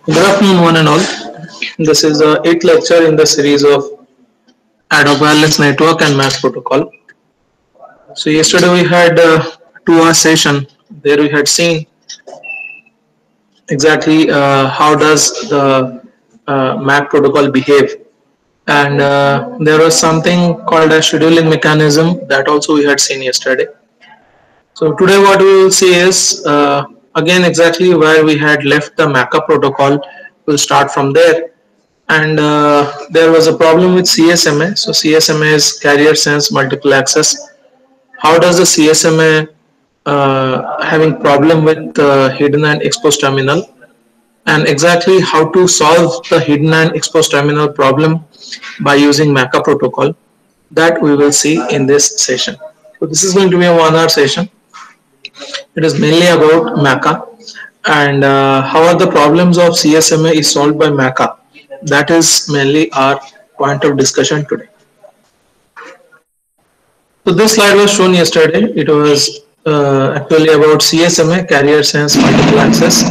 Good afternoon, one and all. This is the eighth lecture in the series of ad hoc wireless network and mass protocol. So yesterday we had a 2 hour session. There we had seen exactly how does the MAC protocol behave, and there was something called a scheduling mechanism that also we had seen yesterday. So today what we will see is again exactly where we had left the MACA protocol. We'll start from there. And there was a problem with CSMA. So CSMA is carrier sense multiple access. How does the CSMA having problem with hidden and exposed terminal, and exactly how to solve the hidden and exposed terminal problem by using MACA protocol, that we will see in this session. So this is going to be a 1 hour session. It is mainly about MACA and how are the problems of CSMA is solved by MACA. That is mainly our point of discussion today. So this slide was shown yesterday. It was actually about CSMA, carrier sense multiple access.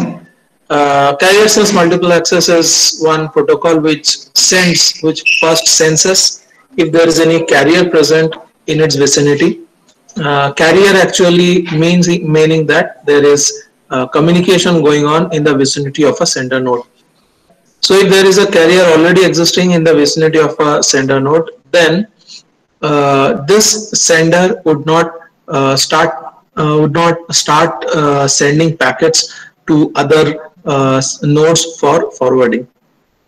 Carrier sense multiple access is one protocol which first senses if there is any carrier present in its vicinity. Carrier actually meaning that there is communication going on in the vicinity of a sender node. So if there is a carrier already existing in the vicinity of a sender node, then this sender would not start sending packets to other nodes for forwarding.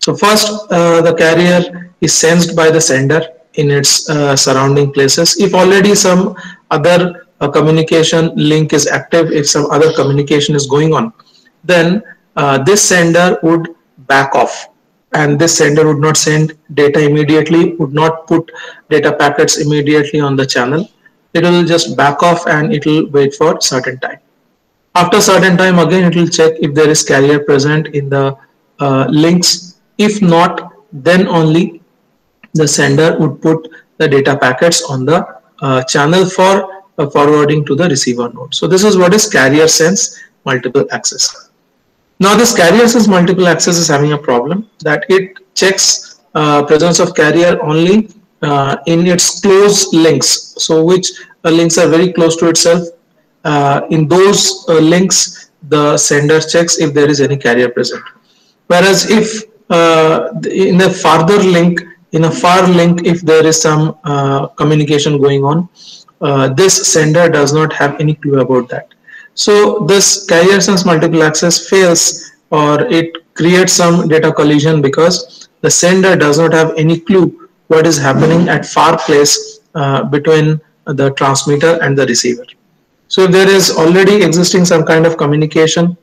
So first, the carrier is sensed by the sender in its surrounding places. If already some other communication link is active, if some other communication is going on, then this sender would back off, and this sender would not send data immediately, would not put data packets immediately on the channel. It will just back off and it will wait for certain time. After certain time, again it will check if there is carrier present in the links. If not, then only the sender would put the data packets on the channel for forwarding to the receiver node. So this is what is carrier sense multiple access. Now this carrier sense multiple access is having a problem that it checks presence of carrier only in its close links. So which links are very close to itself. In those links, the sender checks if there is any carrier present. Whereas if in a farther link, in a far link, if there is some communication going on, this sender does not have any clue about that. So this carrier sense multiple access fails, or it creates some data collision because the sender does not have any clue what is happening at far place between the transmitter and the receiver. So if there is already existing some kind of communication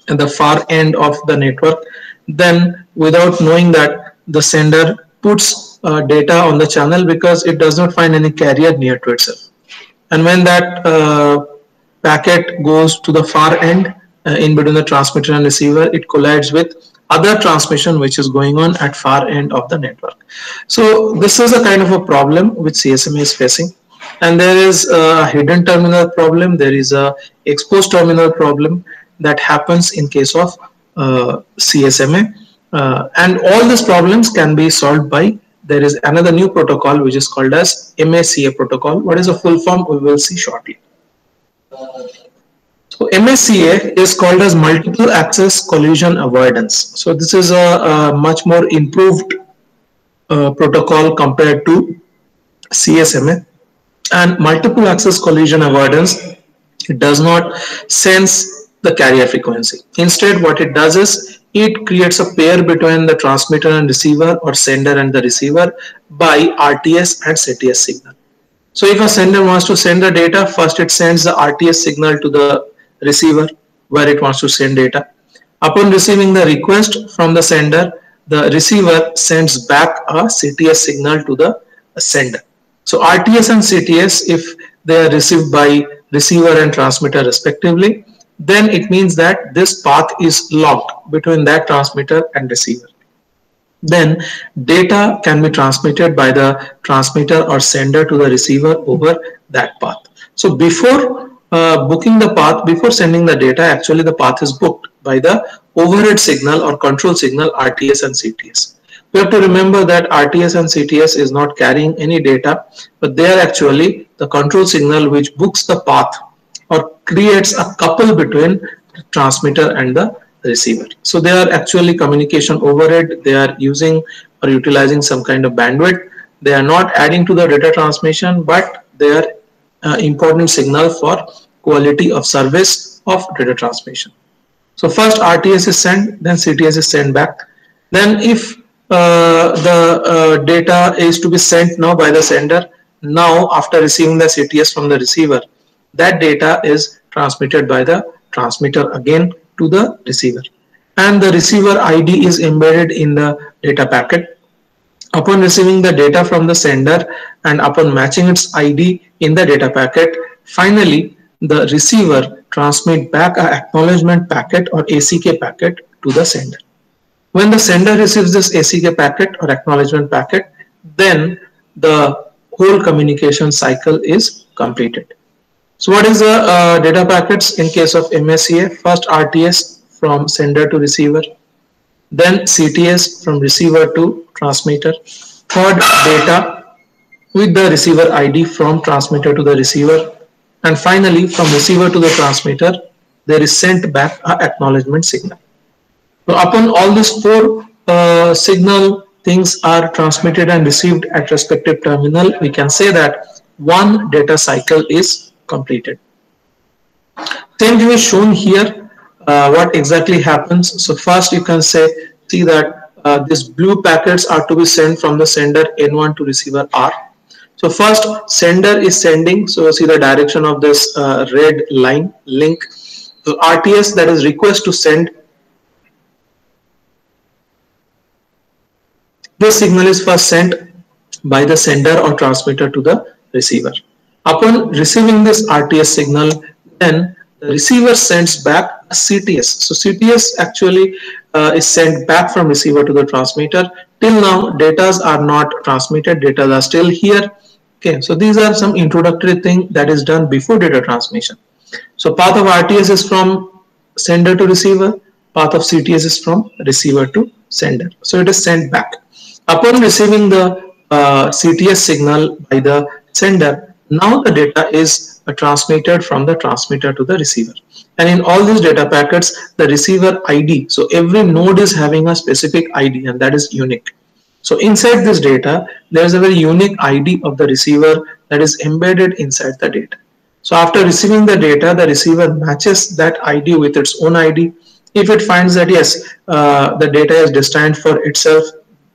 at the far end of the network, then without knowing that, the sender puts data on the channel because it does not find any carrier near to itself. And when that packet goes to the far end in between the transmitter and receiver, it collides with other transmission which is going on at far end of the network. So this is a kind of a problem which CSMA is facing. And there is a hidden terminal problem, there is a exposed terminal problem that happens in case of CSMA. And all these problems can be solved by, there is another new protocol which is called as MACA protocol. What is the full form? We will see shortly. So MACA is called as multiple access collision avoidance. So this is a much more improved protocol compared to CSMA. And multiple access collision avoidance, it does not sense the carrier frequency. Instead, what it does is it creates a pair between the transmitter and receiver, or sender and the receiver, by RTS and CTS signal. So if a sender wants to send the data, first it sends the RTS signal to the receiver where it wants to send data. Upon receiving the request from the sender, the receiver sends back a CTS signal to the sender. So RTS and CTS, if they are received by receiver and transmitter respectively, then it means that this path is locked between that transmitter and receiver. then data can be transmitted by the transmitter or sender to the receiver over that path. So before booking the path, before sending the data, actually the path is booked by the overhead signal or control signal RTS and CTS. We have to remember that RTS and CTS is not carrying any data, but they are actually the control signal which books the path or creates a couple between the transmitter and the receiver. So they are actually communication overhead. They are using or utilizing some kind of bandwidth. They are not adding to the data transmission, but they are important signal for quality of service of data transmission. So first RTS is sent, then CTS is sent back. Then if the data is to be sent now by the sender, now after receiving the CTS from the receiver, that data is transmitted by the transmitter again to the receiver, and the receiver ID is embedded in the data packet. Upon receiving the data from the sender and upon matching its ID in the data packet, finally the receiver transmit back an acknowledgement packet or ACK packet to the sender. When the sender receives this ACK packet or acknowledgement packet, then the whole communication cycle is completed. So what is the data packets in case of MSEA? First RTS from sender to receiver, then CTS from receiver to transmitter, third data with the receiver ID from transmitter to the receiver, and finally from receiver to the transmitter there is sent back an acknowledgement signal. So upon all these four signal things are transmitted and received at respective terminal, we can say that one data cycle is completed. Same thing is shown here. What exactly happens? So first you can see that these blue packets are to be sent from the sender N1 to receiver R. So first sender is sending, so see the direction of this red line link. So RTS, that is request to send. This signal is first sent by the sender or transmitter to the receiver. Upon receiving this RTS signal, then the receiver sends back a CTS. So CTS actually is sent back from receiver to the transmitter. Till now, data are not transmitted, data are still here. Okay, so these are some introductory thing that is done before data transmission. So path of RTS is from sender to receiver, path of CTS is from receiver to sender. So it is sent back. Upon receiving the CTS signal by the sender, now the data is transmitted from the transmitter to the receiver. And in all these data packets, the receiver ID, so every node is having a specific ID and that is unique. So inside this data, there is a very unique ID of the receiver that is embedded inside the data. So after receiving the data, the receiver matches that ID with its own ID. If it finds that yes, the data is destined for itself,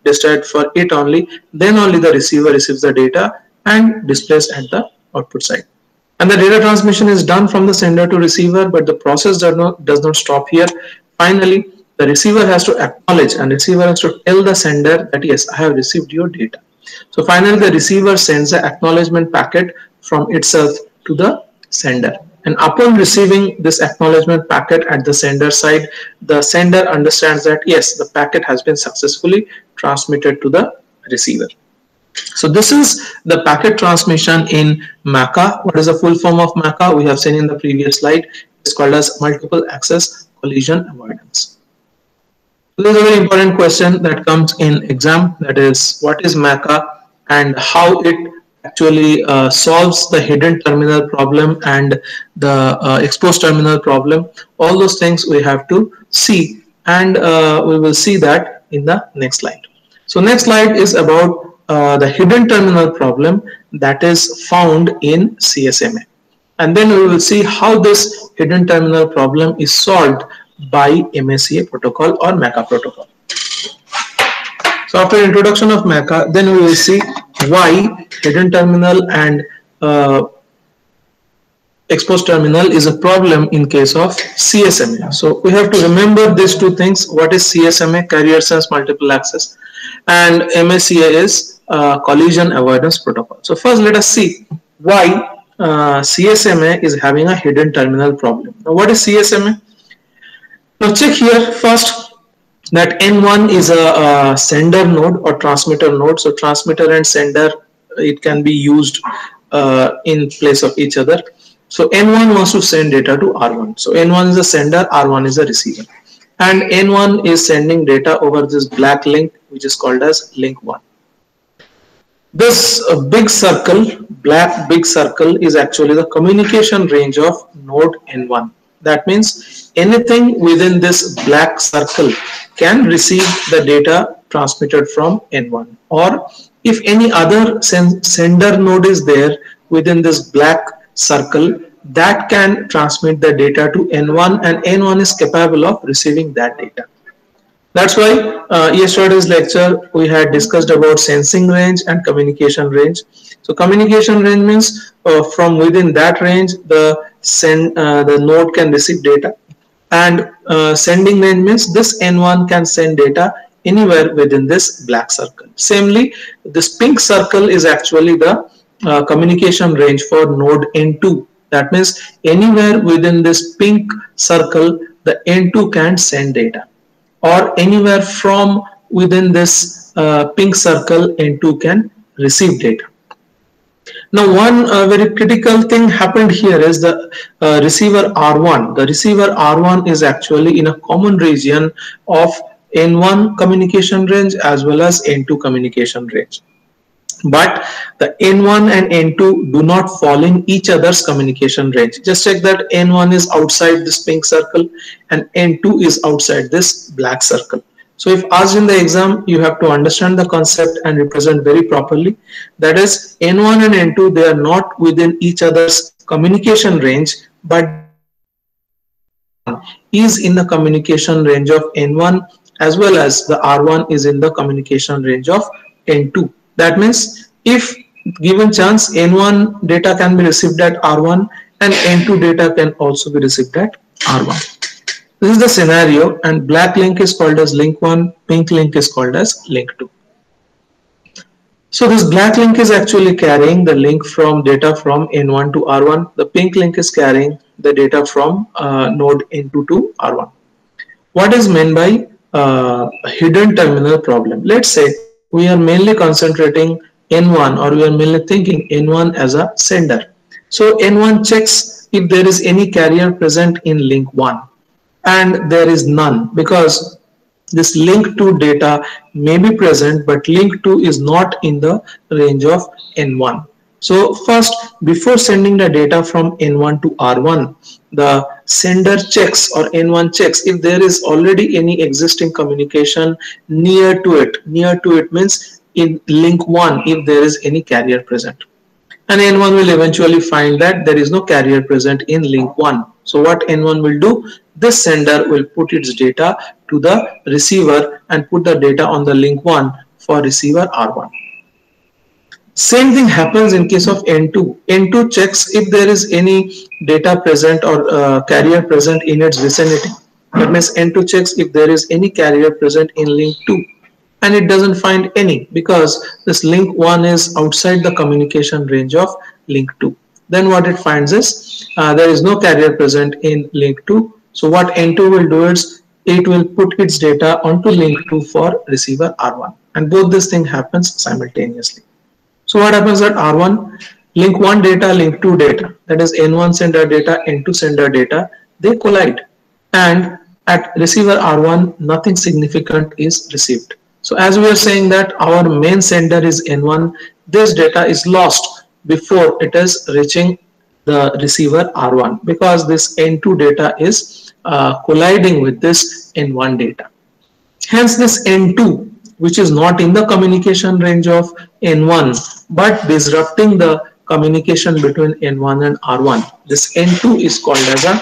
destined for it only, then only the receiver receives the data and displays at the output side. And the data transmission is done from the sender to receiver, but the process does not stop here. Finally, the receiver has to acknowledge and receiver has to tell the sender that yes, I have received your data. So finally, the receiver sends an acknowledgement packet from itself to the sender. And upon receiving this acknowledgement packet at the sender side, the sender understands that yes, the packet has been successfully transmitted to the receiver. So this is the packet transmission in MACA. What is the full form of MACA? We have seen in the previous slide. It's called as multiple access collision avoidance. So this is a very important question that comes in exam. That is, what is MACA and how it actually solves the hidden terminal problem and the exposed terminal problem. All those things we have to see, and we will see that in the next slide. So next slide is about the hidden terminal problem that is found in CSMA, and then we will see how this hidden terminal problem is solved by MSEA protocol or MACA protocol. So after introduction of MACA, then we will see why hidden terminal and exposed terminal is a problem in case of CSMA. So we have to remember these two things. What is CSMA? Carrier sense multiple access, and MSEA is collision avoidance protocol. So first let us see why CSMA is having a hidden terminal problem. Now what is CSMA? Now check here first. That N1 is a sender node or transmitter node. So transmitter and sender, it can be used in place of each other. So N1 wants to send data to R1. So N1 is a sender, R1 is a receiver. And N1 is sending data over this black link, which is called as link 1. This big circle, black big circle, is actually the communication range of node N1. That means anything within this black circle can receive the data transmitted from N1. Or if any other sender node is there within this black circle, that can transmit the data to N1, and N1 is capable of receiving that data. That's why yesterday's lecture we had discussed about sensing range and communication range. So communication range means from within that range the node can receive data, and sending range means this N1 can send data anywhere within this black circle. Samely, this pink circle is actually the communication range for node N2. That means anywhere within this pink circle the N2 can send data, or anywhere from within this pink circle N2 can receive data. Now one very critical thing happened here is the receiver R1. The receiver R1 is actually in a common region of N1 communication range as well as N2 communication range. But the N1 and N2 do not fall in each other's communication range. Just check that N1 is outside this pink circle and N2 is outside this black circle. So if asked in the exam, you have to understand the concept and represent very properly. That is, N1 and N2, they are not within each other's communication range, but is in the communication range of N1 as well as the R1 is in the communication range of N2. That means if given chance, N1 data can be received at R1 and N2 data can also be received at R1. This is the scenario, and black link is called as link 1, pink link is called as link 2. So this black link is actually carrying the link from data from N1 to R1. The pink link is carrying the data from node N2 to R1. What is meant by hidden terminal problem? Let's say we are mainly concentrating N1, or we are mainly thinking N1 as a sender. So N1 checks if there is any carrier present in link 1, and there is none, because this link 2 data may be present but link 2 is not in the range of N1. So first, before sending the data from N1 to R1, the sender checks, or N1 checks, if there is already any existing communication near to it. Near to it means in link 1 if there is any carrier present. And N1 will eventually find that there is no carrier present in link 1. So what N1 will do? This sender will put its data to the receiver and put the data on the link 1 for receiver R1. Same thing happens in case of N2. N2 checks if there is any data present or carrier present in its vicinity. That means N2 checks if there is any carrier present in link 2. And it doesn't find any, because this link 1 is outside the communication range of link 2. Then what it finds is there is no carrier present in link 2. So what N2 will do is it will put its data onto link 2 for receiver R1. And both this thing happens simultaneously. So what happens at R1? Link 1 data, link 2 data, that is N1 sender data, N2 sender data, they collide. And at receiver R1, nothing significant is received. So as we are saying that our main sender is N1, this data is lost before it is reaching the receiver R1, because this N2 data is colliding with this N1 data. Hence this N2, which is not in the communication range of N1 but disrupting the communication between N1 and R1, this N2 is called as a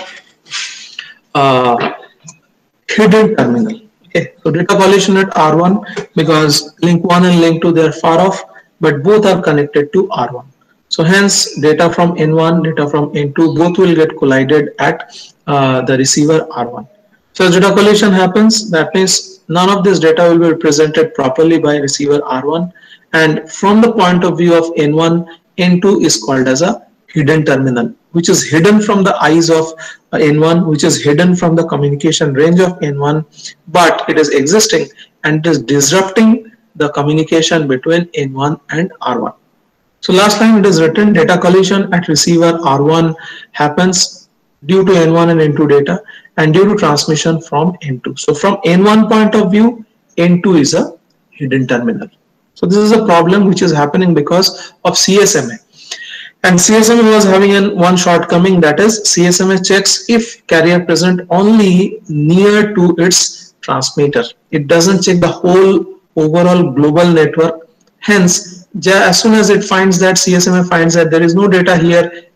hidden terminal. Okay, so data collision at R1, because link 1 and link 2 they are far off, but both are connected to R1. So hence data from N1, data from N2, both will get collided at the receiver R1. So as data collision happens, that means none of this data will be presented properly by receiver R1, and from the point of view of N1, N2 is called as a hidden terminal, which is hidden from the eyes of N1, which is hidden from the communication range of N1, but it is existing and it is disrupting the communication between N1 and R1. So last line it is written, data collision at receiver R1 happens due to N1 and N2 data and due to transmission from N2. So from N1 point of view, N2 is a hidden terminal. So this is a problem which is happening because of CSMA. And CSMA was having one shortcoming, that is CSMA checks if carrier present only near to its transmitter. It doesn't check the whole overall global network. Hence, as soon as it finds that CSMA finds that there is no data here,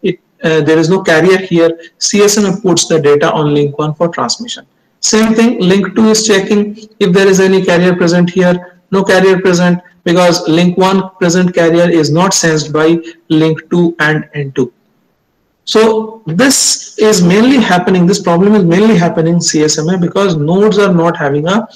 there is no carrier here, CSMA puts the data on link 1 for transmission. Same thing, link 2 is checking if there is any carrier present here, no carrier present, because link 1 present carrier is not sensed by link 2 and N2. So this is mainly happening, this problem is mainly happening in CSMA because nodes are not having a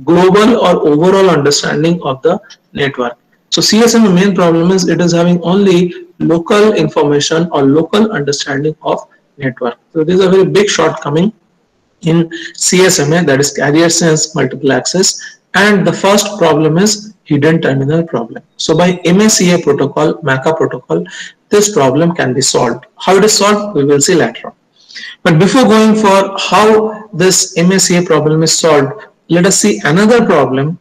global or overall understanding of the network. So CSMA main problem is it is having only local information or local understanding of network. So this is a very big shortcoming in CSMA, that is carrier sense multiple access, and the first problem is hidden terminal problem. So by MACA protocol, MACA protocol, this problem can be solved. How it is solved, we will see later on. But before going for how this MACA problem is solved, let us see another problem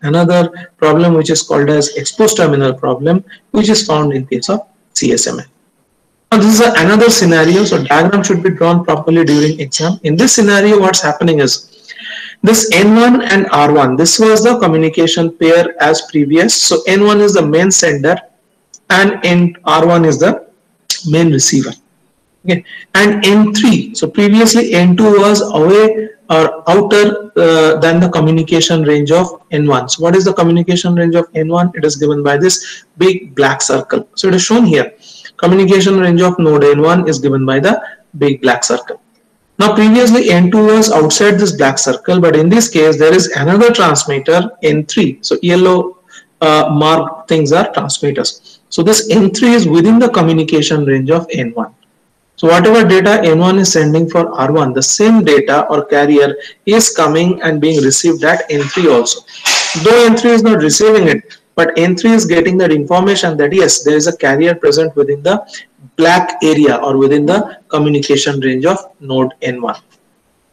which is called as exposed terminal problem, which is found in case of CSMA. Now this is another scenario, so diagram should be drawn properly during exam. In this scenario, what's happening is this N1 and R1, this was the communication pair as previous. So N1 is the main sender and R1 is the main receiver. Okay. And N3, so previously N2 was away or outer than the communication range of N1. So what is the communication range of N1? It is given by this big black circle. So it is shown here. Communication range of node N1 is given by the big black circle. Now previously N2 was outside this black circle, but in this case there is another transmitter N3. So yellow marked things are transmitters. So this N3 is within the communication range of N1. So whatever data N1 is sending for R1, the same data or carrier is coming and being received at N3 also. Though N3 is not receiving it, but N3 is getting that information that yes, there is a carrier present within the black area or within the communication range of node N1.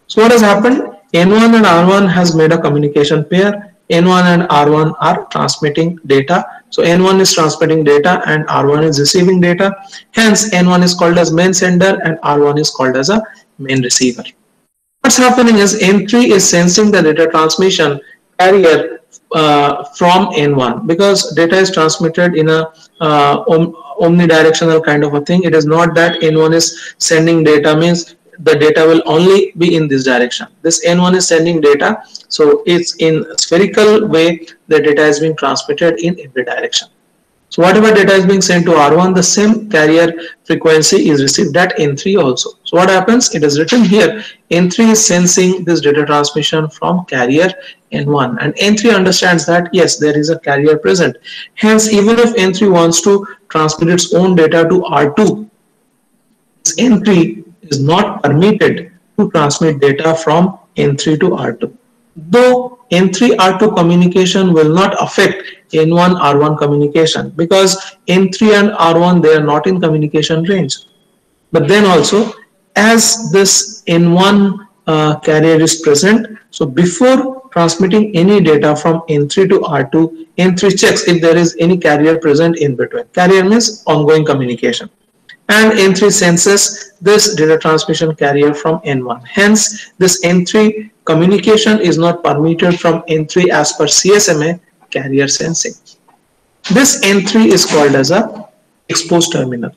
So what has happened? N1 and R1 has made a communication pair. N1 and R1 are transmitting data. So N1 is transmitting data and R1 is receiving data. Hence N1 is called as main sender and R1 is called as a main receiver. What's happening is N3 is sensing the data transmission carrier from N1 because data is transmitted in a omnidirectional kind of a thing. It is not that N1 is sending data means the data will only be in this direction. This N1 is sending data, so it's in a spherical way the data is being transmitted in every direction. So whatever data is being sent to R1, the same carrier frequency is received at N3 also. So what happens? It is written here, N3 is sensing this data transmission from carrier N1 and N3 understands that yes, there is a carrier present. Hence, even if N3 wants to transmit its own data to R2, N3 is not permitted to transmit data from N3 to R2. Though N3 R2 communication will not affect N1 R1 communication because N3 and R1 they are not in communication range. But then also as this N1 carrier is present, so before transmitting any data from N3 to R2, N3 checks if there is any carrier present in between. Carrier means ongoing communication. And N3 senses this data transmission carrier from N1. Hence, this N3 communication is not permitted from N3 as per CSMA carrier sensing. This N3 is called as a exposed terminal.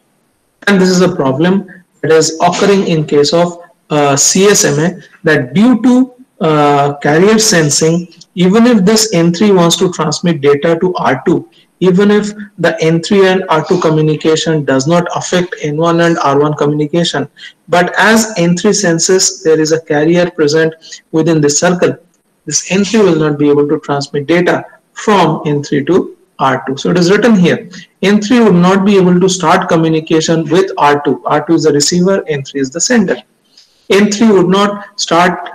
And this is a problem that is occurring in case of CSMA, that due to carrier sensing, even if this N3 wants to transmit data to R2, even if the N3 and R2 communication does not affect N1 and R1 communication, but as N3 senses there is a carrier present within this circle, this N3 will not be able to transmit data from N3 to R2. So it is written here, N3 would not be able to start communication with R2. R2 is the receiver, N3 is the sender. N3 would not start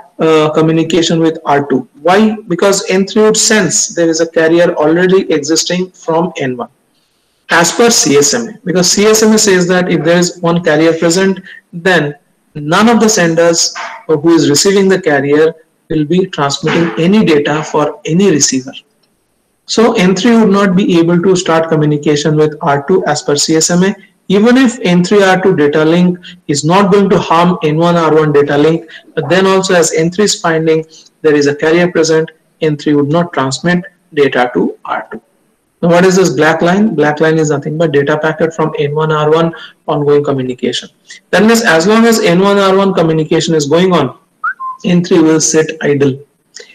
communication with R2. Why? Because N3 would sense there is a carrier already existing from N1 as per CSMA, because CSMA says that if there is one carrier present, then none of the senders who is receiving the carrier will be transmitting any data for any receiver. So N3 would not be able to start communication with R2 as per CSMA. Even if N3R2 data link is not going to harm N1R1 data link, but then also as N3 is finding there is a carrier present, N3 would not transmit data to R2. Now what is this black line? Black line is nothing but data packet from N1R1 ongoing communication. That means as long as N1R1 communication is going on, N3 will sit idle.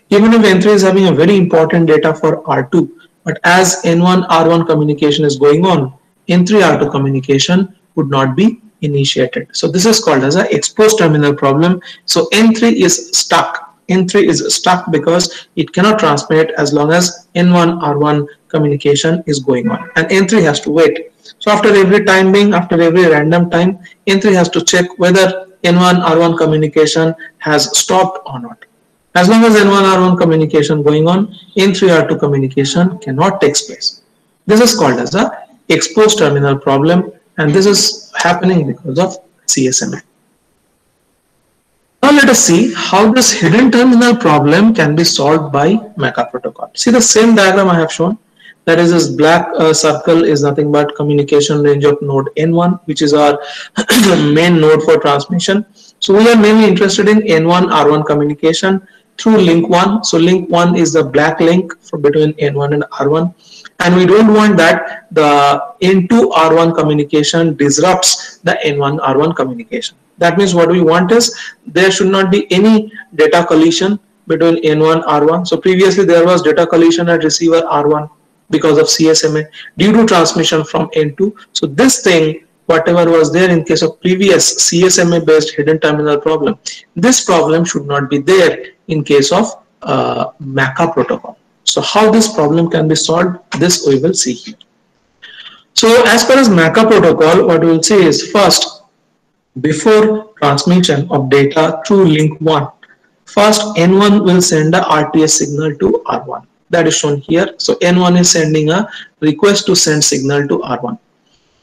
Even if N3 is having a very important data for R2, but as N1R1 communication is going on, N3R2 communication would not be initiated. So this is called as an exposed terminal problem. So N3 is stuck. N3 is stuck because it cannot transmit as long as N1R1 communication is going on, and N3 has to wait. So after every time being, after every random time, N3 has to check whether N1R1 communication has stopped or not. As long as N1R1 communication going on, N3R2 communication cannot take place. This is called as a exposed terminal problem, and this is happening because of CSMA. Now let us see how this hidden terminal problem can be solved by MACA protocol. See the same diagram I have shown. That is, this black circle is nothing but communication range of node N1, which is our main node for transmission. So we are mainly interested in N1-R1 communication through link 1. So link 1 is the black link between N1 and R1. And we don't want that the N2-R1 communication disrupts the N1-R1 communication. That means what we want is there should not be any data collision between N1 R1. So previously there was data collision at receiver R1 because of CSMA due to transmission from N2. So this thing, whatever was there in case of previous CSMA based hidden terminal problem, this problem should not be there in case of MACA protocol. So how this problem can be solved, this we will see here. So as far as MACA protocol, what we will say is first, before transmission of data through link 1, first N1 will send a RTS signal to R1. That is shown here. So N1 is sending a request to send signal to R1.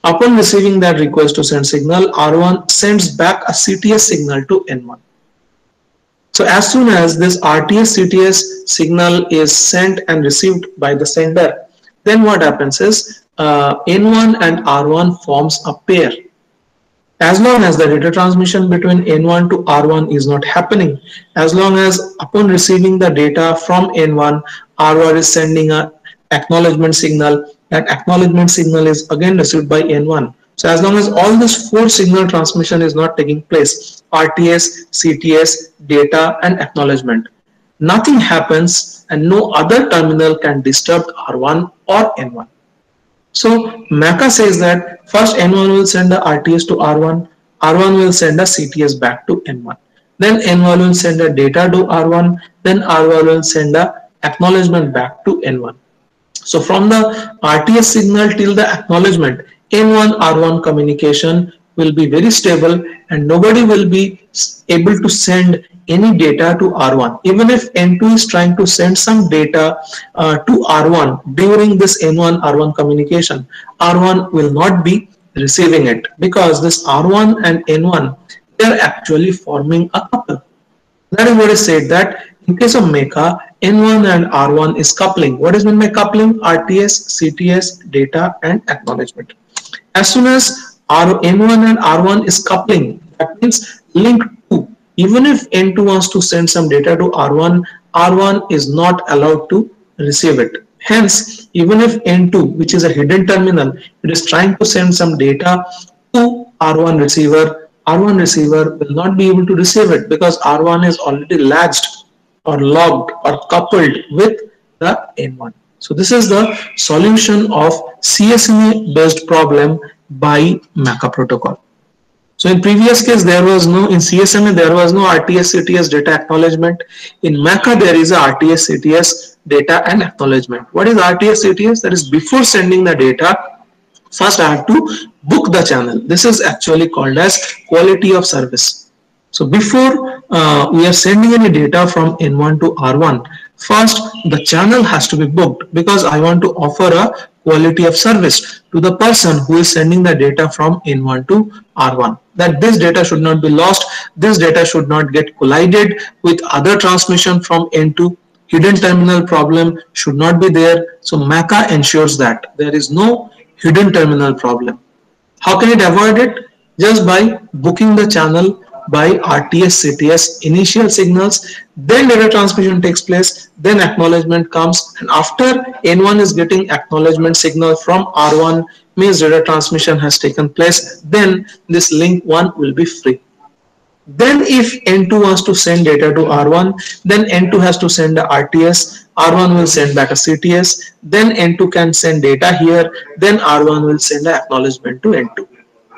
Upon receiving that request to send signal, R1 sends back a CTS signal to N1. So as soon as this RTS CTS signal is sent and received by the sender, then what happens is N1 and R1 forms a pair. As long as the data transmission between N1 to R1 is not happening, as long as upon receiving the data from N1, R1 is sending an acknowledgement signal, that acknowledgement signal is again received by N1. So as long as all this 4 signal transmission is not taking place, RTS, CTS, data and acknowledgement, nothing happens and no other terminal can disturb R1 or N1. So MACA says that first N1 will send a RTS to R1, R1 will send a CTS back to N1. Then N1 will send a data to R1, then R1 will send a acknowledgement back to N1. So from the RTS signal till the acknowledgement, N1 R1 communication will be very stable and nobody will be able to send any data to R1. Even if N2 is trying to send some data to R1 during this N1 R1 communication, R1 will not be receiving it because this R1 and N1, they are actually forming a couple. That is what is said, that in case of MACA, N1 and R1 is coupling. What is meant by coupling? RTS, CTS, data and acknowledgement. As soon as N1 and R1 is coupling, that means link 2. Even if N2 wants to send some data to R1, R1 is not allowed to receive it. Hence, even if N2, which is a hidden terminal, it is trying to send some data to R1 receiver will not be able to receive it because R1 is already latched or logged or coupled with the N1. So this is the solution of CSMA based problem by MACA protocol. So in previous case, there was no, in CSMA, there was no RTS CTS data acknowledgement. In MACA, there is a RTS CTS data and acknowledgement. What is RTS CTS? That is, before sending the data, first I have to book the channel. This is actually called as quality of service. So before we are sending any data from N1 to R1, first the channel has to be booked, because I want to offer a quality of service to the person who is sending the data from N1 to R1, that this data should not be lost, this data should not get collided with other transmission from N2, hidden terminal problem should not be there. So MACA ensures that there is no hidden terminal problem. How can it avoid it? Just by booking the channel by RTS CTS initial signals, then data transmission takes place, then acknowledgement comes, and after N1 is getting acknowledgement signal from R1, means data transmission has taken place, then this link 1 will be free. Then if N2 wants to send data to R1, then N2 has to send a RTS, R1 will send back a CTS, then N2 can send data here, then R1 will send an acknowledgement to N2.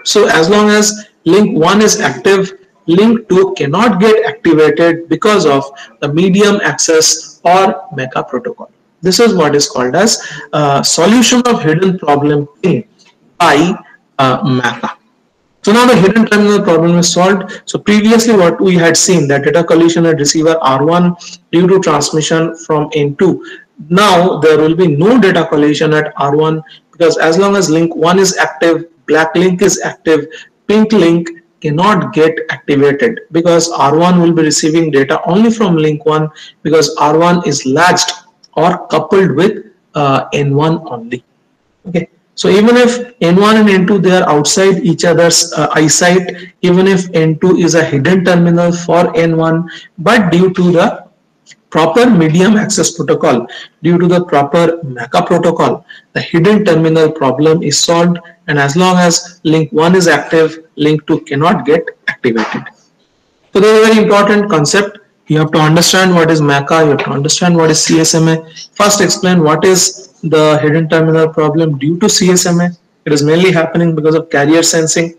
So as long as link 1 is active, link 2 cannot get activated because of the medium access or MACA protocol. This is what is called as solution of hidden problem by MACA. So now the hidden terminal problem is solved. So previously what we had seen, that data collision at receiver R1 due to transmission from N2. Now there will be no data collision at R1, because as long as link 1 is active, black link is active, pink link cannot get activated, because R1 will be receiving data only from link 1, because R1 is latched or coupled with N1 only. Okay. So even if N1 and N2, they are outside each other's eyesight, even if N2 is a hidden terminal for N1, but due to the proper medium access protocol, due to the proper MACA protocol, the hidden terminal problem is solved, and as long as link 1 is active, link 2 cannot get activated. So this is a very important concept. You have to understand what is MACA, you have to understand what is CSMA. First explain what is the hidden terminal problem due to CSMA. It is mainly happening because of carrier sensing.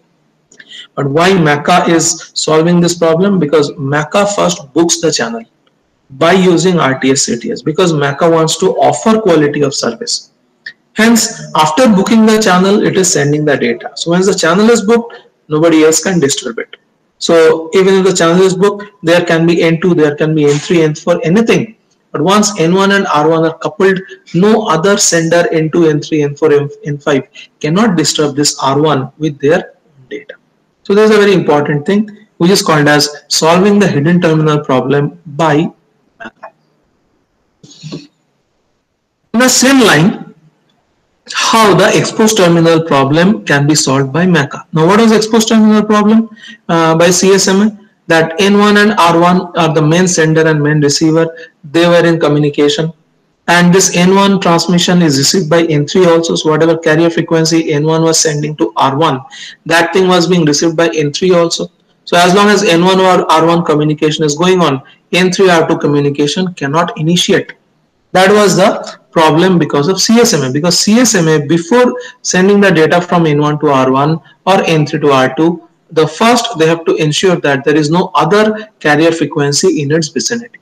But why MACA is solving this problem? Because MACA first books the channel by using RTS CTS, because MACA wants to offer quality of service. Hence, after booking the channel, it is sending the data. So once the channel is booked, nobody else can disturb it. So even if the channel is booked, there can be N2, there can be N3, N4, anything. But once N1 and R1 are coupled, no other sender N2, N3, N4, N5 cannot disturb this R1 with their data. So this is a very important thing, which is called as solving the hidden terminal problem by MACA. In the same line, how the exposed terminal problem can be solved by MACA. Now what was exposed terminal problem by CSMA? That N1 and R1 are the main sender and main receiver. They were in communication, and this N1 transmission is received by N3 also. So whatever carrier frequency N1 was sending to R1, that thing was being received by N3 also. So as long as N1 or R1 communication is going on, N3 R2 communication cannot initiate. That was the problem because of CSMA, because CSMA, before sending the data from N1 to R1 or N3 to R2, the first they have to ensure that there is no other carrier frequency in its vicinity.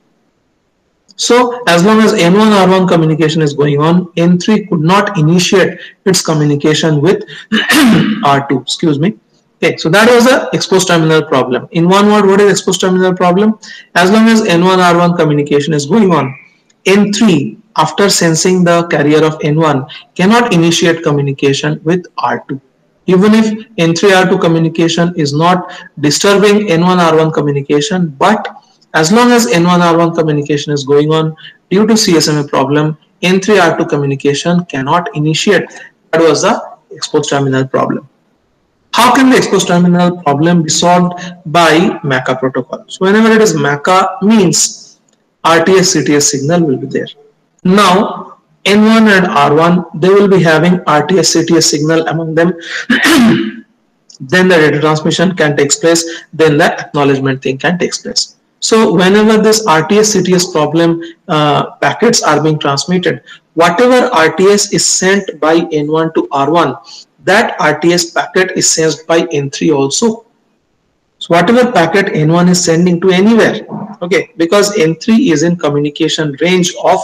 So as long as N1 R1 communication is going on, N3 could not initiate its communication with R2. Excuse me. Okay, so that was the exposed terminal problem. In one word, what is exposed terminal problem? As long as N1 R1 communication is going on, N3, after sensing the carrier of N1, cannot initiate communication with R2. Even if N3 R2 communication is not disturbing N1 R1 communication, but as long as N1 R1 communication is going on, due to CSMA problem, N3 R2 communication cannot initiate. That was the exposed terminal problem. How can the exposed terminal problem be solved by MACA protocol? So whenever it is MACA, means RTS CTS signal will be there. Now N1 and R1, they will be having RTS CTS signal among them. Then the data transmission can take place, then the acknowledgement thing can take place. So whenever this RTS CTS problem packets are being transmitted, whatever RTS is sent by N1 to R1, that RTS packet is sent by N3 also. So whatever packet N1 is sending to anywhere, okay, because N3 is in communication range of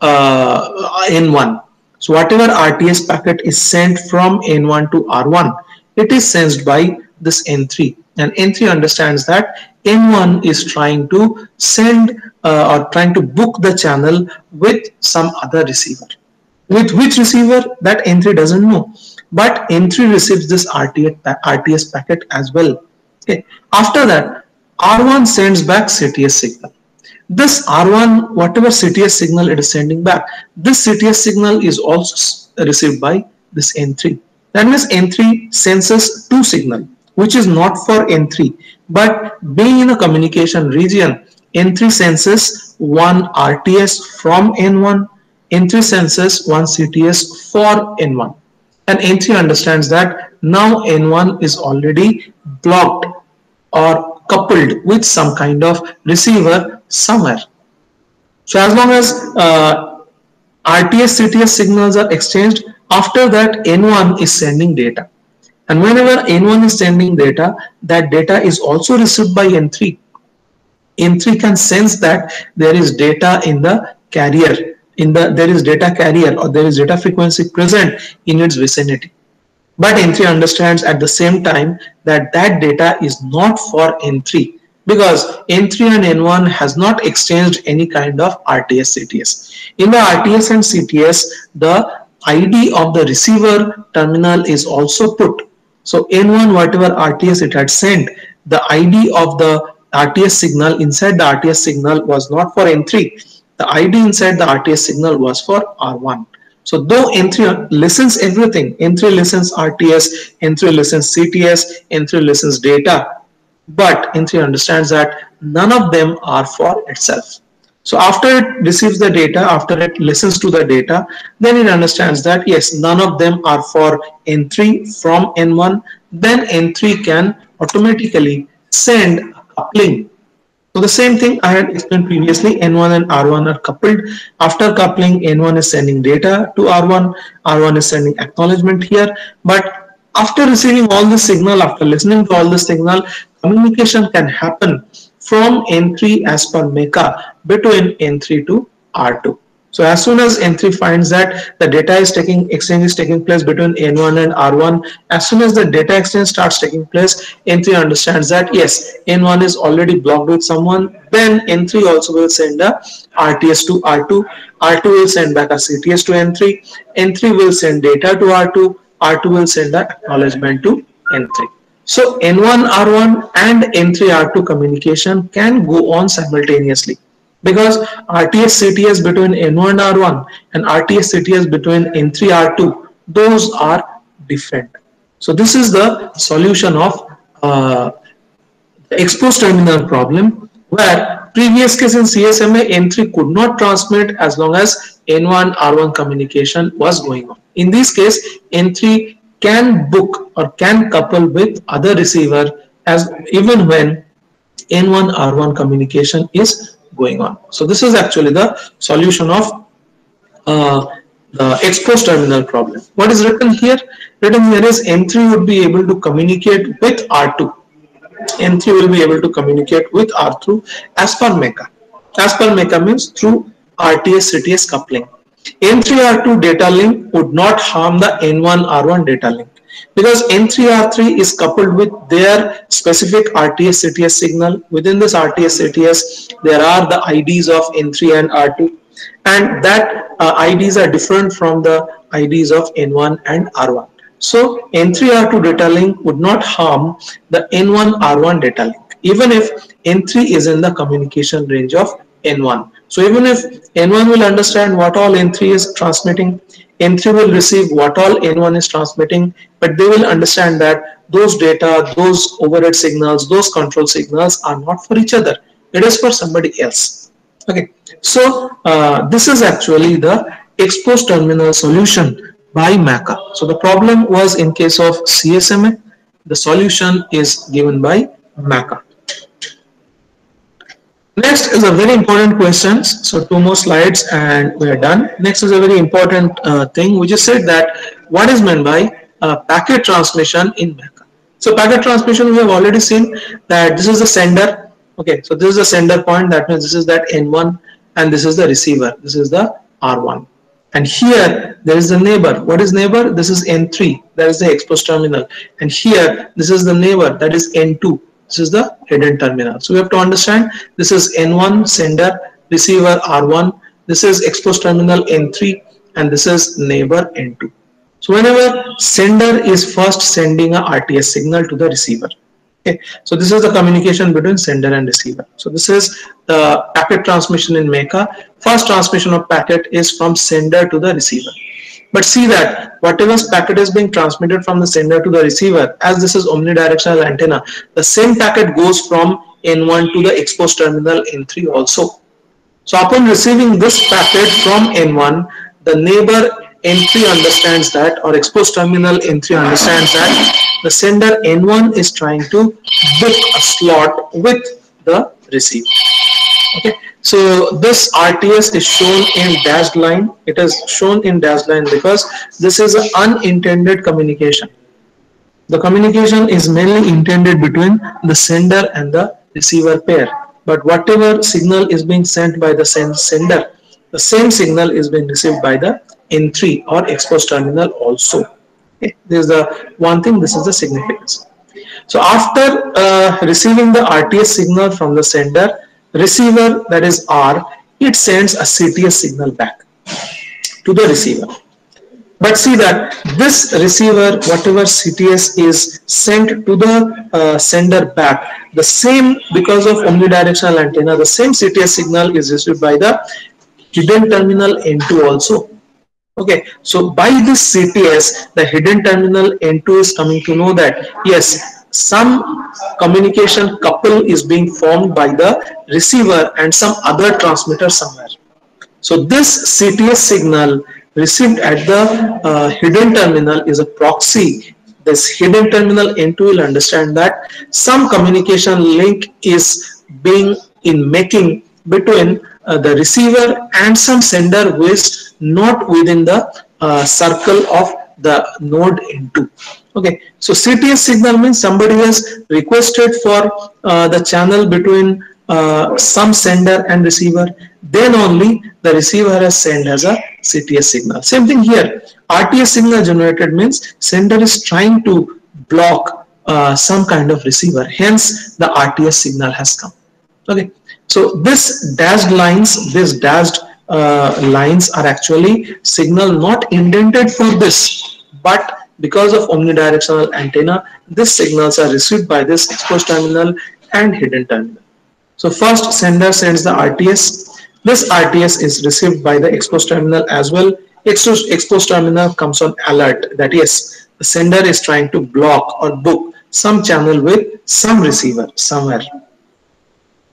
N1. So whatever RTS packet is sent from N1 to R1, it is sensed by this N3, and N3 understands that N1 is trying to send or trying to book the channel with some other receiver. With which receiver, that N3 doesn't know, but N3 receives this RTS packet as well. Okay. After that, R1 sends back CTS signal. This R1, whatever CTS signal it is sending back, this CTS signal is also received by this N3. That means N3 senses two signal, which is not for N3, but being in a communication region, N3 senses one RTS from N1, N3 senses one CTS for N1, and N3 understands that now N1 is already blocked or coupled with some kind of receiver somewhere. So as long as RTS CTS signals are exchanged, after that N1 is sending data, and whenever N1 is sending data, that data is also received by N3. N3 can sense that there is data in the carrier, there is data carrier or there is data frequency present in its vicinity. But N3 understands at the same time that that data is not for N3, because N3 and N1 has not exchanged any kind of RTS CTS. In the RTS and CTS, the ID of the receiver terminal is also put. So N1, whatever RTS it had sent, the ID of the RTS signal inside the RTS signal was not for N3. The ID inside the RTS signal was for R1. So though N3 listens everything, N3 listens RTS, N3 listens CTS, N3 listens data, but N3 understands that none of them are for itself. So after it receives the data, after it listens to the data, then it understands that yes, none of them are for N3 from N1. Then N3 can automatically send a coupling. So the same thing I had explained previously, N1 and R1 are coupled. After coupling, N1 is sending data to R1, R1 is sending acknowledgement here. But after receiving all this signal, after listening to all this signal, communication can happen from N3 as per MECA between N3 to R2. So as soon as N3 finds that the data exchange is taking place between N1 and R1, as soon as the data exchange starts taking place, N3 understands that yes, N1 is already blocked with someone. Then N3 also will send a RTS to R2. R2 will send back a CTS to N3. N3 will send data to R2. R2 will send the acknowledgement to N3. So N1 R1 and N3 R2 communication can go on simultaneously, because RTS CTS between N1 R1 and RTS CTS between N3 R2, those are different. So this is the solution of the exposed terminal problem, where previous case in CSMA N3 could not transmit as long as N1 R1 communication was going on. In this case, N3 can book or can couple with other receiver as even when N1 R1 communication is going on. So this is actually the solution of the exposed terminal problem. What is written here? Written here is N3 would be able to communicate with R2. N3 will be able to communicate with R2 as per MECA. As per MECA means through RTS CTS coupling. N3 R2 data link would not harm the N1 R1 data link, because N3 R3 is coupled with their specific RTS CTS signal. Within this RTS CTS, there are the IDs of N3 and R2, and that IDs are different from the IDs of N1 and R1. So N3 R2 data link would not harm the N1 R1 data link, even if N3 is in the communication range of N1. So even if N1 will understand what all N3 is transmitting, N3 will receive what all N1 is transmitting, but they will understand that those data, those overhead signals, those control signals are not for each other. It is for somebody else. Okay. So this is actually the exposed terminal solution by MECA. So the problem was in case of CSMA. The solution is given by MECA. Next is a very important question. So two more slides and we are done. Next is a very important thing, which is said that what is meant by packet transmission in MECA. So packet transmission, we have already seen that this is the sender. Okay, so this is the sender point. That means this is that N1, and this is the receiver. This is the R1. And here there is the neighbor. What is neighbor? This is N3. That is the exposed terminal. And here this is the neighbor. That is N2. This is the hidden terminal. So we have to understand this is N1 sender, receiver R1. This is exposed terminal N3, and this is neighbor N2. So whenever sender is first sending a RTS signal to the receiver. Okay, so this is the communication between sender and receiver. So this is the packet transmission in MECA. First transmission of packet is from sender to the receiver. But see that whatever packet is being transmitted from the sender to the receiver, as this is omnidirectional antenna, the same packet goes from N1 to the exposed terminal N3 also. So upon receiving this packet from N1, the neighbor N3 understands that, or exposed terminal N3 understands that the sender N1 is trying to book a slot with the receiver. Okay, so this RTS is shown in dashed line. It is shown in dashed line because this is an unintended communication. The communication is mainly intended between the sender and the receiver pair. But whatever signal is being sent by the sender, the same signal is being received by the N3 or exposed terminal also. Okay, this is the one thing. This is the significance. So after receiving the RTS signal from the sender, receiver, that is R, it sends a CTS signal back to the receiver. But see that this receiver, whatever CTS is sent to the sender back, the same, because of omnidirectional antenna, the same CTS signal is received by the hidden terminal N2 also. Okay, so by this CTS, the hidden terminal N2 is coming to know that yes, some communication couple is being formed by the receiver and some other transmitter somewhere. So this CTS signal received at the hidden terminal is a proxy. This hidden terminal N2 will understand that some communication link is being in making between the receiver and some sender who is not within the circle of the node N2. Okay, so CTS signal means somebody has requested for the channel between some sender and receiver, then only the receiver has sent as a CTS signal. Same thing here, RTS signal generated means sender is trying to block some kind of receiver, hence the RTS signal has come. Okay, so this dashed lines, lines are actually signal not intended for this, but because of omnidirectional antenna, these signals are received by this exposed terminal and hidden terminal. So first sender sends the RTS. This RTS is received by the exposed terminal as well. Exposed terminal comes on alert that yes, the sender is trying to block or book some channel with some receiver somewhere.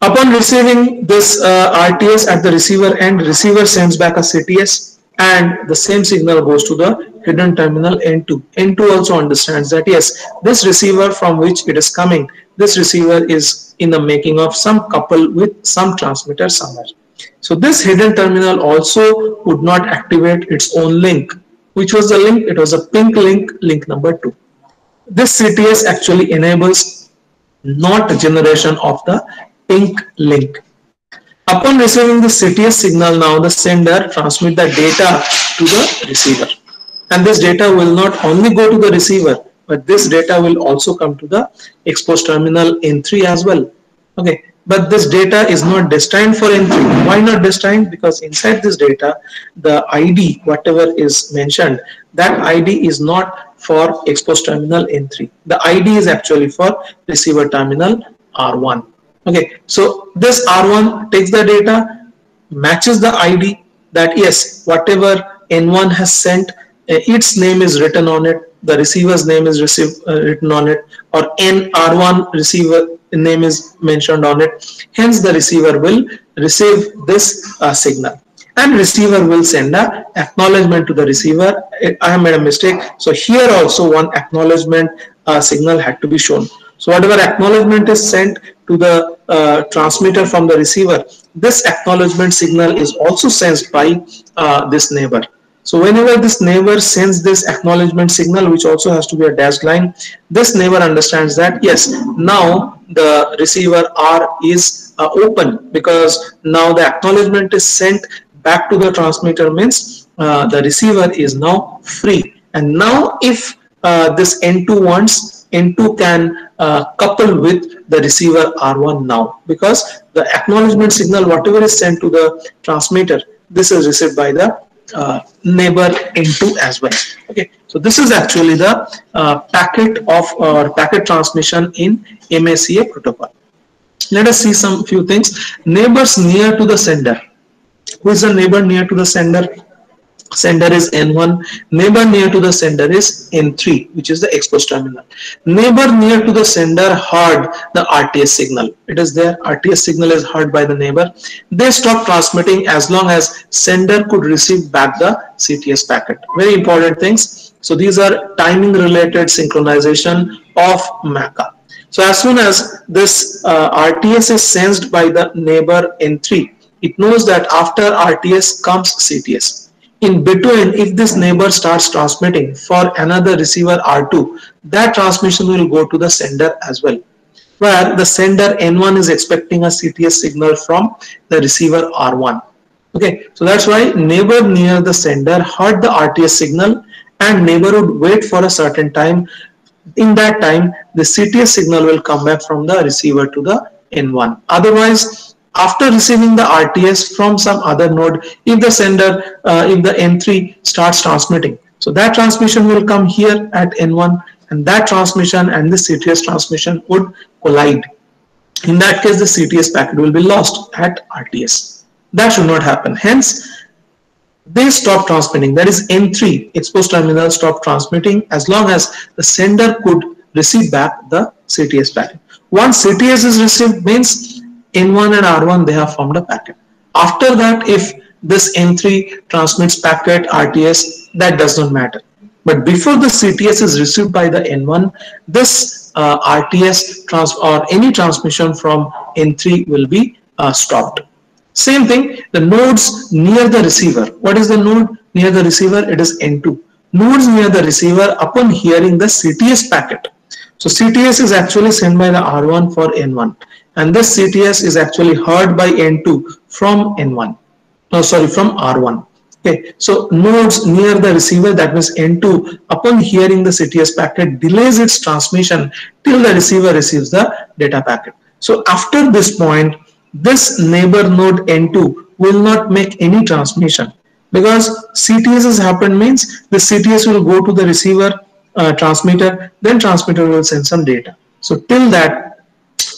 Upon receiving this RTS at the receiver end, receiver sends back a CTS and the same signal goes to the hidden terminal N2. N2 also understands that yes, this receiver from which it is coming, this receiver is in the making of some couple with some transmitter somewhere. So this hidden terminal also would not activate its own link. Which was the link? It was a pink link, link number 2. This CTS actually enables not generation of the pink link. Upon receiving the CTS signal, now the sender transmit the data to the receiver. And this data will not only go to the receiver, but this data will also come to the exposed terminal N3 as well. Okay, but this data is not destined for N3. Why not destined? Because inside this data, the ID, whatever is mentioned, that ID is not for exposed terminal N3. The ID is actually for receiver terminal R1. Okay, so this R1 takes the data, matches the ID that yes, whatever N1 has sent, its name is written on it, the receiver's name is written on it, or R1 receiver name is mentioned on it. Hence, the receiver will receive this signal, and receiver will send an acknowledgement to the receiver. I have made a mistake. So here also one acknowledgement signal had to be shown. So whatever acknowledgement is sent to the transmitter from the receiver, this acknowledgement signal is also sensed by this neighbor. So whenever this neighbor sends this acknowledgement signal, which also has to be a dashed line, this neighbor understands that yes, now the receiver R is open, because now the acknowledgement is sent back to the transmitter, means the receiver is now free. And now if this N2 wants, N2 can couple with the receiver R1 now, because the acknowledgement signal whatever is sent to the transmitter, this is received by the neighbor N2 as well. Okay, so this is actually the packet of or packet transmission in MACA protocol. Let us see some few things. Neighbors near to the sender. Who is the neighbor near to the sender? Sender is N1. Neighbor near to the sender is N3, which is the exposed terminal. Neighbor near to the sender heard the RTS signal. It is there. RTS signal is heard by the neighbor. They stop transmitting as long as sender could receive back the CTS packet. Very important things. So these are timing related synchronization of MACA. So as soon as this RTS is sensed by the neighbor N3, it knows that after RTS comes CTS. In between, if this neighbor starts transmitting for another receiver R2, that transmission will go to the sender as well, where the sender N1 is expecting a CTS signal from the receiver R1. Okay, so that's why neighbor near the sender heard the RTS signal, and neighbor would wait for a certain time. In that time, the CTS signal will come back from the receiver to the N1. Otherwise, after receiving the RTS from some other node, if the sender, if the N3 starts transmitting, so that transmission will come here at N1, and that transmission and the CTS transmission would collide. In that case, the CTS packet will be lost at RTS. That should not happen. Hence, they stop transmitting. That is N3, exposed terminal, stop transmitting as long as the sender could receive back the CTS packet. Once CTS is received, means N1 and R1, they have formed a packet. After that, if this N3 transmits packet RTS, that does not matter. But before the CTS is received by the N1, this RTS or any transmission from N3 will be stopped. Same thing, the nodes near the receiver. What is the node near the receiver? It is N2. Nodes near the receiver, upon hearing the CTS packet. So CTS is actually sent by the R1 for N1. And this CTS is actually heard by N2 from N1. No, sorry, from R1. Okay, so nodes near the receiver, that means N2, upon hearing the CTS packet, delays its transmission till the receiver receives the data packet. So after this point, this neighbor node N2 will not make any transmission, because CTS has happened, means the CTS will go to the receiver transmitter, then transmitter will send some data. So till that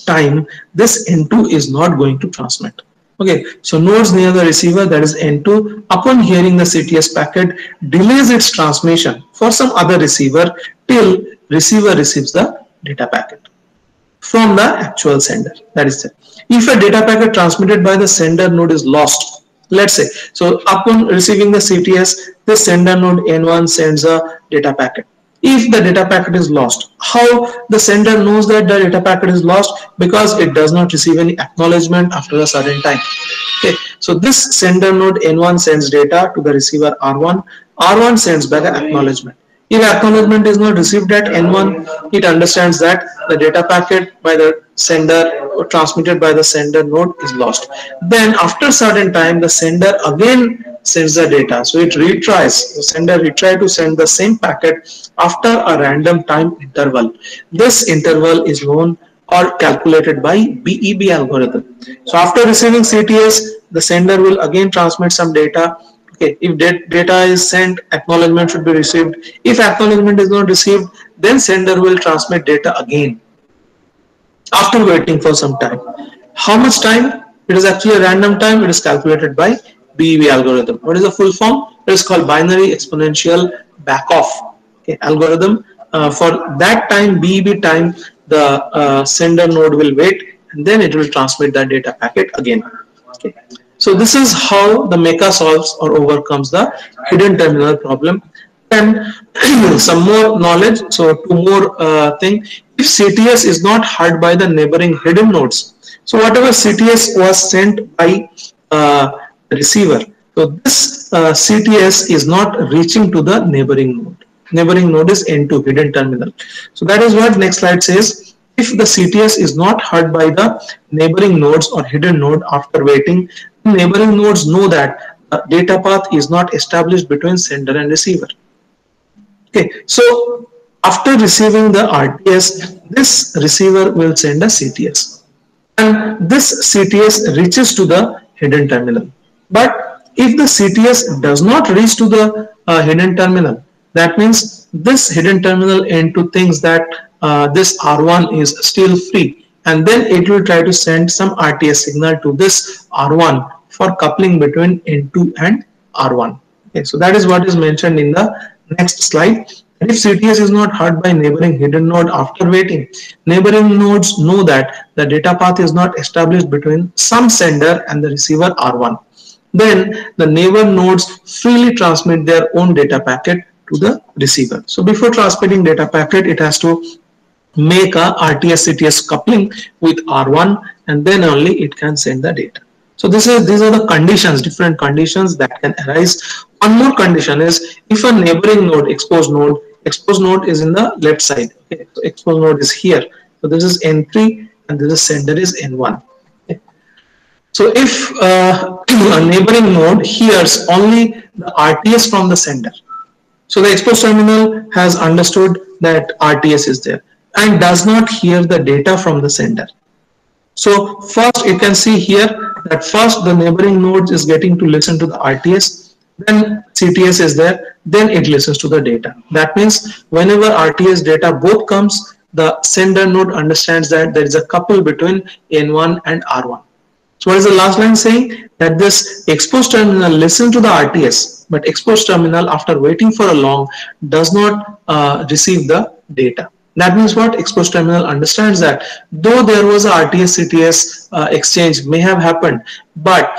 time, this N2 is not going to transmit. Okay, so nodes near the receiver, that is N2, upon hearing the CTS packet, delays its transmission for some other receiver till receiver receives the data packet from the actual sender. That is it. If a data packet transmitted by the sender node is lost, let's say, so upon receiving the CTS, the sender node N1 sends a data packet. If the data packet is lost, how the sender knows that the data packet is lost? Because it does not receive any acknowledgement after a certain time. Okay, so this sender node N1 sends data to the receiver R1. R1 sends back an acknowledgement. If acknowledgement is not received at N1, it understands that the data packet by the sender or transmitted by the sender node is lost. Then after certain time, the sender again sends the data. So it retries, the sender retries to send the same packet after a random time interval. This interval is known or calculated by BEB algorithm. So after receiving CTS, the sender will again transmit some data. Okay, if data is sent, acknowledgement should be received. If acknowledgement is not received, then sender will transmit data again after waiting for some time. How much time? It is actually a random time. It is calculated by BEB algorithm. What is the full form? It is called binary exponential backoff algorithm. For that time, BEB time, the sender node will wait, and then it will transmit that data packet again. Okay. So this is how the MECA solves or overcomes the hidden terminal problem. And some more knowledge. So two more thing. If CTS is not heard by the neighboring hidden nodes, so whatever CTS was sent by receiver, so this this CTS is not reaching to the neighboring node. Neighboring node is N2, hidden terminal. So that is what next slide says. If the CTS is not heard by the neighboring nodes or hidden node after waiting, neighboring nodes know that data path is not established between sender and receiver. Okay, so after receiving the RTS, this receiver will send a CTS, and this CTS reaches to the hidden terminal. But if the CTS does not reach to the hidden terminal, that means this hidden terminal N2 thinks that this R1 is still free, and then it will try to send some RTS signal to this R1 for coupling between N2 and R1. Okay, so that is what is mentioned in the next slide. And if CTS is not heard by neighboring hidden node after waiting, neighboring nodes know that the data path is not established between some sender and the receiver R1. Then the neighbor nodes freely transmit their own data packet to the receiver. So before transmitting data packet, it has to make a RTS CTS coupling with R1, and then only it can send the data. So these are the conditions, different conditions that can arise. One more condition is if a neighboring node, exposed node is in the left side. Okay, so exposed node is here. So this is N3 and this is sender is N1. Okay. So if a neighboring node hears only the RTS from the sender, so the exposed terminal has understood that RTS is there and does not hear the data from the sender. So first you can see here that first the neighboring node is getting to listen to the RTS, then CTS is there, then it listens to the data. That means whenever RTS data both comes, the sender node understands that there is a couple between N1 and R1. So what is the last line saying? That this exposed terminal listens to the RTS, but exposed terminal after waiting for a long does not receive the data. That means what? Exposed terminal understands that though there was a RTS CTS exchange may have happened, but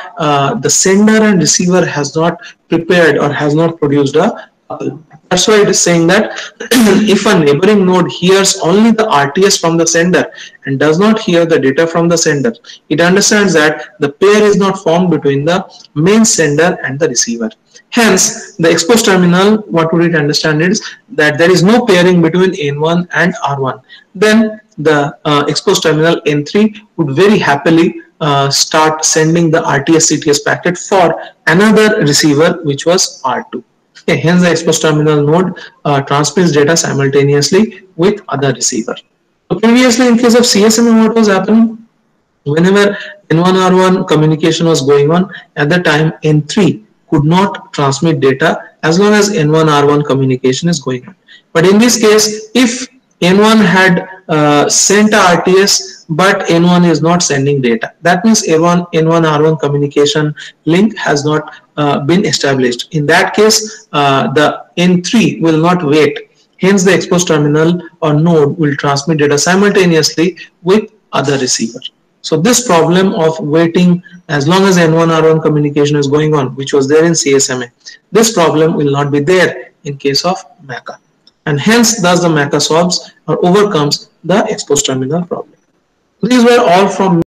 the sender and receiver has not prepared or has not produced a couple. That's why it is saying that if a neighboring node hears only the RTS from the sender and does not hear the data from the sender, it understands that the pair is not formed between the main sender and the receiver. Hence, the exposed terminal, what would it understand is that there is no pairing between N1 and R1. Then the exposed terminal N3 would very happily start sending the RTS CTS packet for another receiver, which was R2. Okay, hence the exposed terminal node transmits data simultaneously with other receiver. So previously in case of CSMA, what was happening? Whenever N1 R1 communication was going on, at the time N3 could not transmit data as long as N1 R1 communication is going on. But in this case, if N1 had sent a RTS but N1 is not sending data, that means N1 R1 communication link has not been established. In that case, the N3 will not wait. Hence the exposed terminal or node will transmit data simultaneously with other receiver. So this problem of waiting as long as N1 R1 communication is going on, which was there in CSMA, this problem will not be there in case of MACA. And hence thus the MACA solves or overcomes the exposed terminal problem. These were all from